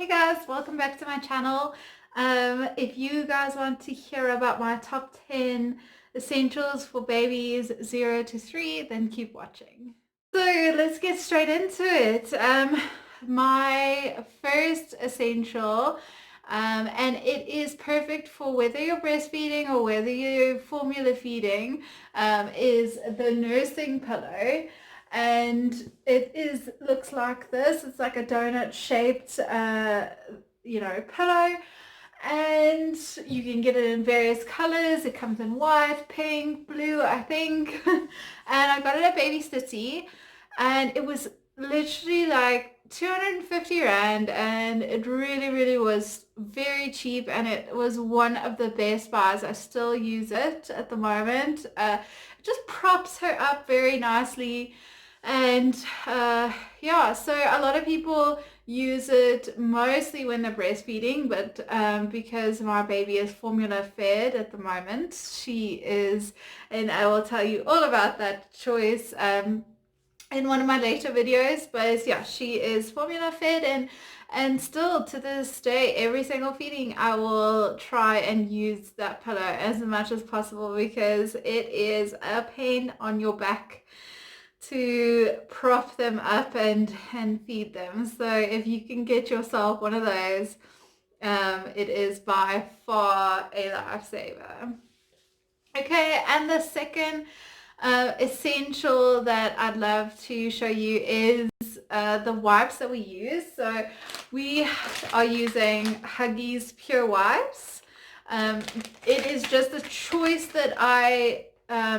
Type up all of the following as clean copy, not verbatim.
Hey guys, welcome back to my channel. If you guys want to hear about my top 10 essentials for babies 0 to 3, then keep watching. So let's get straight into it. My first essential, and it is perfect for whether you're breastfeeding or whether you're formula feeding, is the nursing pillow. And looks like this. It's like a donut shaped pillow, and you can get it in various colors. It comes in white, pink, blue, I think. And I got it at Baby City, and it was literally like 250 rand, and it really was very cheap, and it was one of the best buys. I still use it at the moment. It just props her up very nicely. And yeah, so a lot of people use it mostly when they're breastfeeding, but because my baby is formula fed at the moment, she is, and I will tell you all about that choice in one of my later videos. But yeah, she is formula fed, and still to this day, every single feeding I will try and use that pillow as much as possible, because it is a pain on your back to prop them up and feed them. So if you can get yourself one of those, it is by far a lifesaver. Okay, and the second essential that I'd love to show you is the wipes that we use. So we are using Huggies Pure Wipes. It is just a choice that I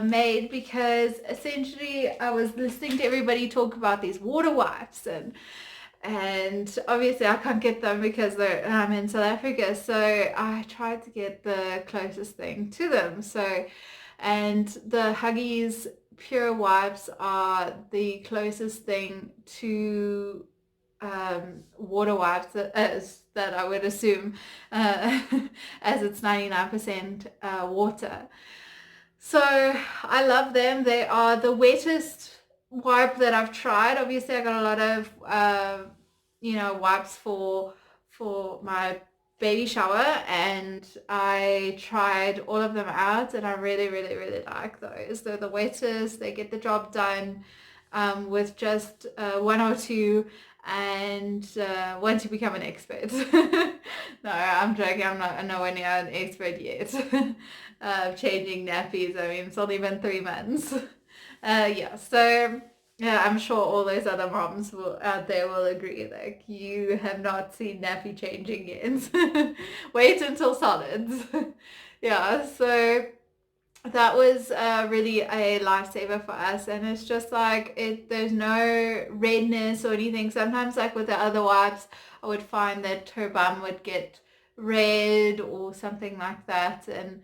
made because essentially I was listening to everybody talk about these water wipes, and obviously I can't get them because I'm in South Africa, so I tried to get the closest thing to them. And the Huggies Pure Wipes are the closest thing to water wipes that I would assume, as it's 99% water. So I love them. They are the wettest wipe that I've tried. Obviously, I got a lot of wipes for my baby shower, and I tried all of them out, and I really like those. They're the wettest. They get the job done with just one or two, and once you become an expert. No, I'm joking. I'm not nowhere near an expert yet. Changing nappies. I mean, it's only been 3 months. Yeah, so yeah, I'm sure all those other moms out there will agree. Like, you have not seen nappy changing yet. Wait until solids. Yeah, so that was really a lifesaver for us, and it's just like there's no redness or anything. Sometimes, like with the other wipes, I would find that her bum would get red or something like that, and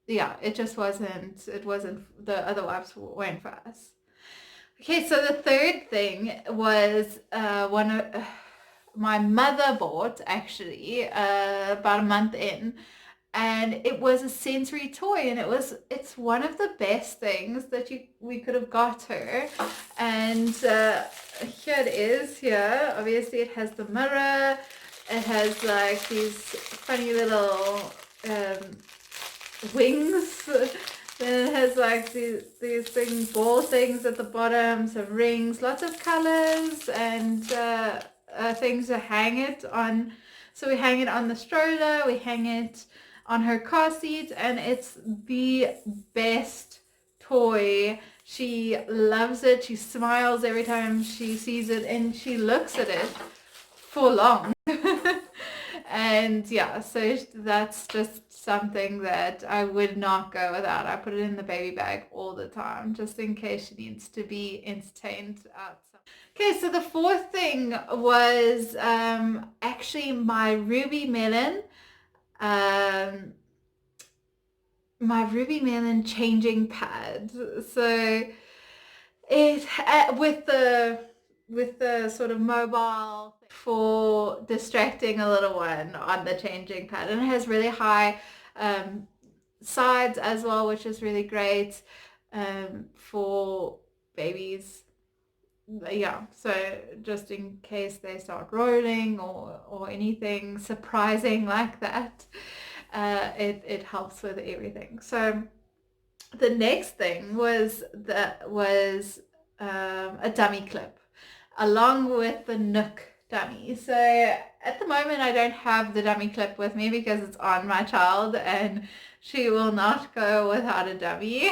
yeah, it wasn't the other wipes weren't for us. Okay, so the third thing was one of my mother bought, actually, about a month in, and it was a sensory toy, and it's one of the best things that we could have got her. And here it is. Here, obviously, it has the mirror. It has like these funny little wings. Then it has like these things, ball things at the bottom, some rings, lots of colors, and things to hang it on. So we hang it on the stroller, we hang it on her car seat, and it's the best toy. She loves it. She smiles every time she sees it, and she looks at it for long. And yeah, so that's just something that I would not go without. I put it in the baby bag all the time, just in case she needs to be entertained outside. Okay, so the fourth thing was actually my Ruby Melon. My Ruby Melon changing pad. So it with the sort of mobile for distracting a little one on the changing pad, and it has really high sides as well, which is really great for babies. yeah, so just in case they start rolling or anything surprising like that, it helps with everything. So the next thing was a dummy clip along with the Nook dummy. So at the moment I don't have the dummy clip with me because it's on my child and she will not go without a dummy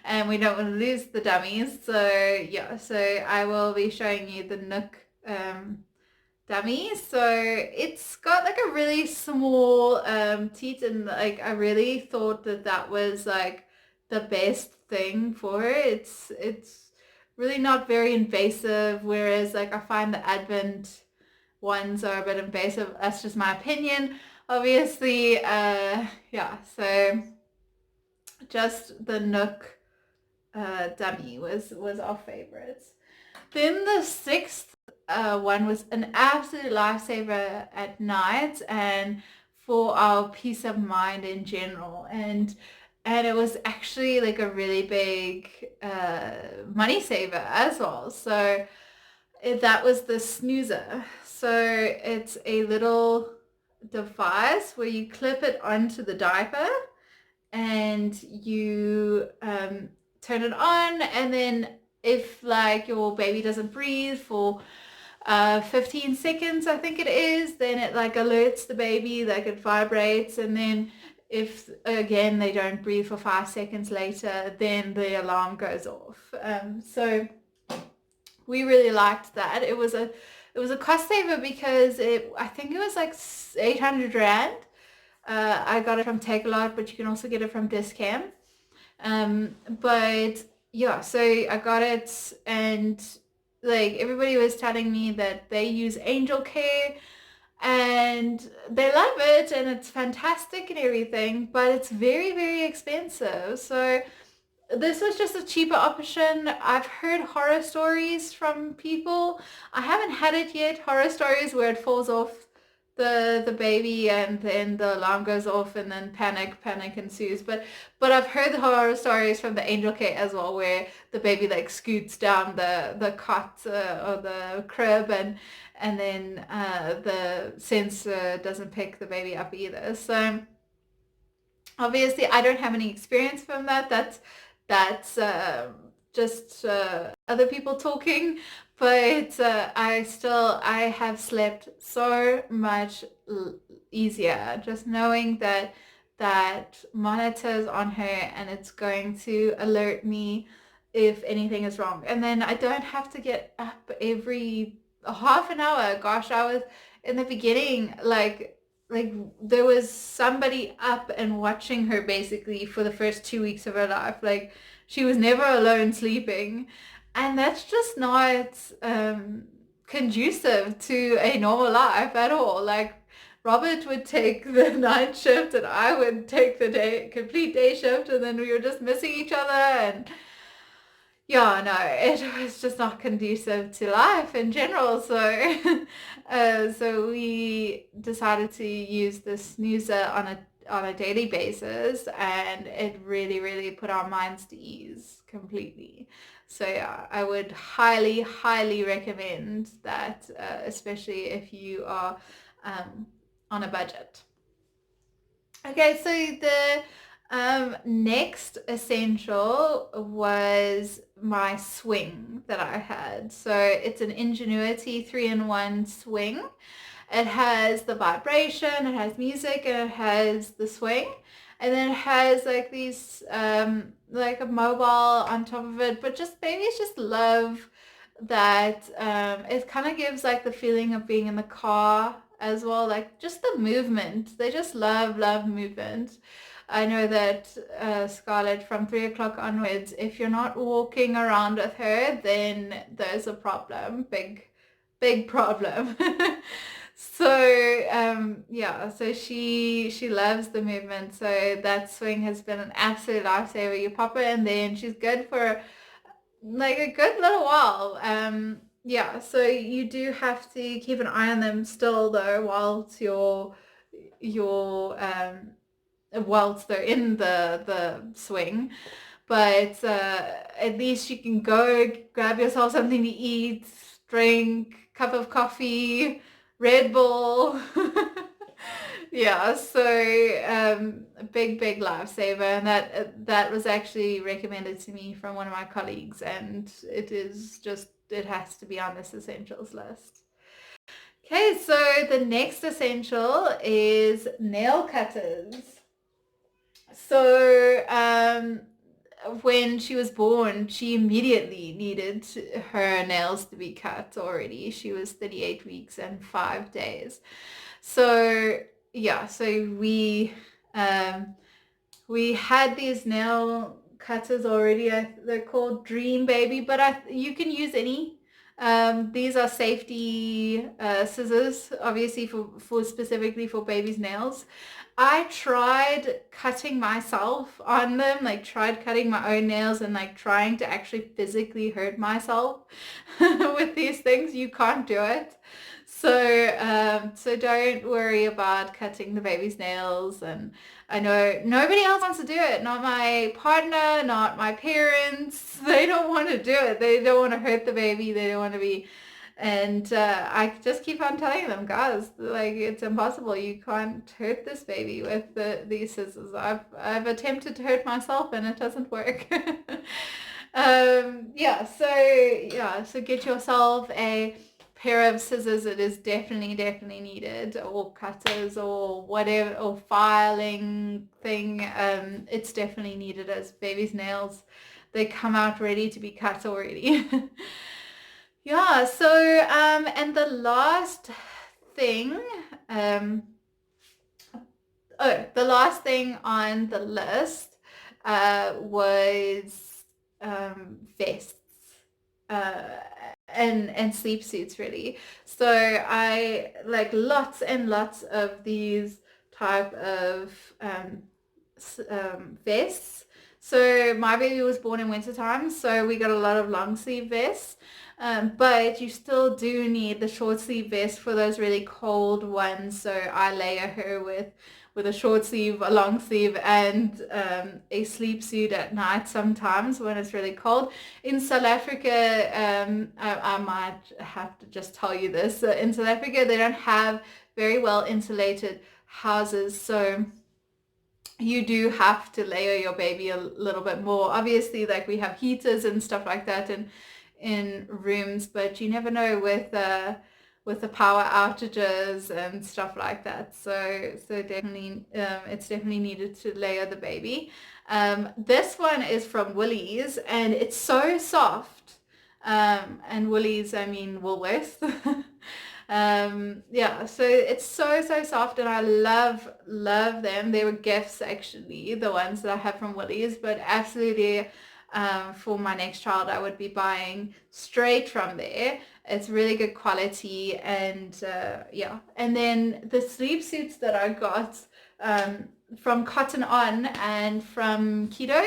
and we don't want to lose the dummies. So yeah, so I will be showing you the Nook dummy. So it's got like a really small teeth, and like I really thought that that was like the best thing for it. It's really not very invasive, whereas like I find the Advent ones are a bit invasive. That's just my opinion, obviously. Yeah, so just the Nook dummy was our favorites. Then the sixth one was an absolute lifesaver at night and for our peace of mind in general. And it was actually like a really big money saver as well. So that was the Snoozer. So it's a little device where you clip it onto the diaper and you turn it on, and then if like your baby doesn't breathe for 15 seconds I think it is, then it like alerts the baby, like it vibrates, and then if again they don't breathe for 5 seconds later, then the alarm goes off. So we really liked that. It was a cost saver because I think it was like 800 rand. I got it from Takealot, but you can also get it from Dischem. But yeah, so I got it, and like everybody was telling me that they use Angel Care and they love it and it's fantastic and everything, but it's very, very expensive. So this was just a cheaper option. I've heard horror stories from people. I haven't had it yet, horror stories where it falls off the baby and then the alarm goes off and then panic ensues. But I've heard the horror stories from the Angel Care as well, where the baby like scoots down the cot or the crib, and then the sensor doesn't pick the baby up either. So obviously I don't have any experience from that. That's just other people talking, but I have slept so much easier just knowing that monitor's on her and it's going to alert me if anything is wrong, and then I don't have to get up every half an hour. Gosh, I was in the beginning like there was somebody up and watching her basically for the first 2 weeks of her life. Like she was never alone sleeping, and that's just not conducive to a normal life at all. Like Robert would take the night shift and I would take the complete day shift, and then we were just missing each other, and yeah, no, it was just not conducive to life in general. So, so we decided to use the snoozer on a daily basis, and it really, really put our minds to ease completely. So yeah, I would highly, highly recommend that, especially if you are on a budget. Okay, so the next essential was my swing that I had. So it's an Ingenuity 3-in-1 swing. It has the vibration, it has music, and it has the swing. And then it has like these, like a mobile on top of it, but just babies just love that. It kind of gives like the feeling of being in the car as well, like just the movement. They just love movement. I know that Scarlett, from 3 o'clock onwards, if you're not walking around with her, then there's a problem, big problem. So yeah, so she loves the movement. So that swing has been an absolute lifesaver. You pop her in there and she's good for like a good little while. Yeah, so you do have to keep an eye on them still though, whilst they're in the swing. but at least you can go grab yourself something to eat, drink, cup of coffee, Red Bull. Yeah, so a big lifesaver, and that was actually recommended to me from one of my colleagues, and it has to be on this essentials list. Okay, so the next essential is nail cutters. So when she was born, she immediately needed her nails to be cut already. She was 38 weeks and 5 days. So yeah, so we had these nail cutters already. They're called Dream Baby, but you can use any. These are safety scissors, obviously for specifically for babies' nails. I tried cutting myself on them, like tried cutting my own nails and like trying to actually physically hurt myself with these things. You can't do it. So don't worry about cutting the baby's nails. And I know nobody else wants to do it. Not my partner, not my parents. They don't want to do it. They don't want to hurt the baby. They don't want to be. And I just keep on telling them, guys, like it's impossible. You can't hurt this baby with these scissors. I've attempted to hurt myself and it doesn't work. So get yourself a pair of scissors. It is definitely needed, or cutters or whatever, or filing thing. It's definitely needed, as baby's nails, they come out ready to be cut already. Yeah, so and the last thing, the last thing on the list was vests and sleep suits, really. So I like lots and lots of these type of vests. So my baby was born in wintertime, so we got a lot of long sleeve vests. But you still do need the short sleeve vest for those really cold ones. So I layer her with a short sleeve, a long sleeve, and a sleep suit at night sometimes when it's really cold. In South Africa, I might have to just tell you this. In South Africa, they don't have very well insulated houses, so you do have to layer your baby a little bit more. Obviously, like we have heaters and stuff like that in rooms, but you never know with the power outages and stuff like that. So definitely, it's definitely needed to layer the baby. This one is from Woolies, and it's so soft. And Woolies, I mean Woolworths. Yeah, so it's so soft, and I love them. They were gifts, actually, the ones that I have from Woolies, but absolutely for my next child I would be buying straight from there. It's really good quality. And yeah, and then the sleep suits that I got from Cotton On and from Keedo,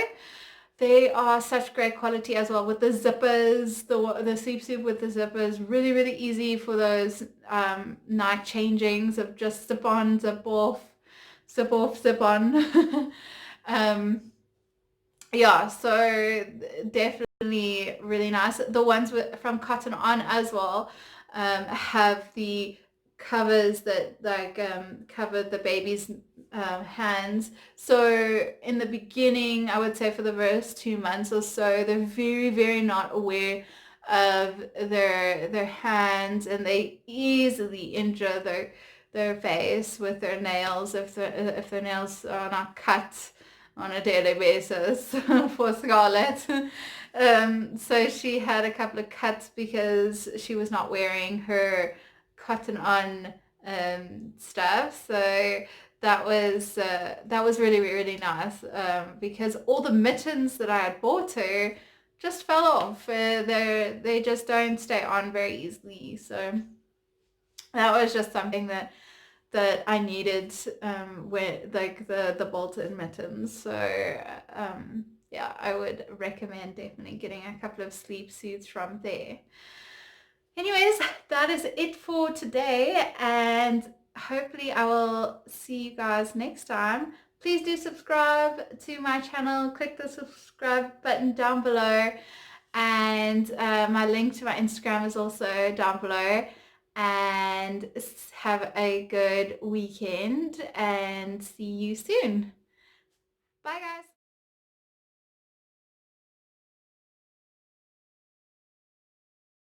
they are such great quality as well, with the zippers. The sleep suit with the zippers, really easy for those night changings of just zip on, zip off, zip off, zip on. Yeah, so definitely really nice. The ones from Cotton On as well have the covers that like cover the baby's hands. So in the beginning, I would say for the first 2 months or so, they're very not aware of their hands, and they easily injure their face with their nails if their nails are not cut on a daily basis for Scarlett. So she had a couple of cuts because she was not wearing her Cotton On stuff. So that was really nice, because all the mittens that I had bought her just fell off. They just don't stay on very easily. So that was just something that I needed with like the Bolton mittens. So yeah, I would recommend definitely getting a couple of sleep suits from there. Anyways, that is it for today, and hopefully I will see you guys next time. Please do subscribe to my channel. Click the subscribe button down below, and my link to my Instagram is also down below. And have a good weekend and see you soon. Bye guys.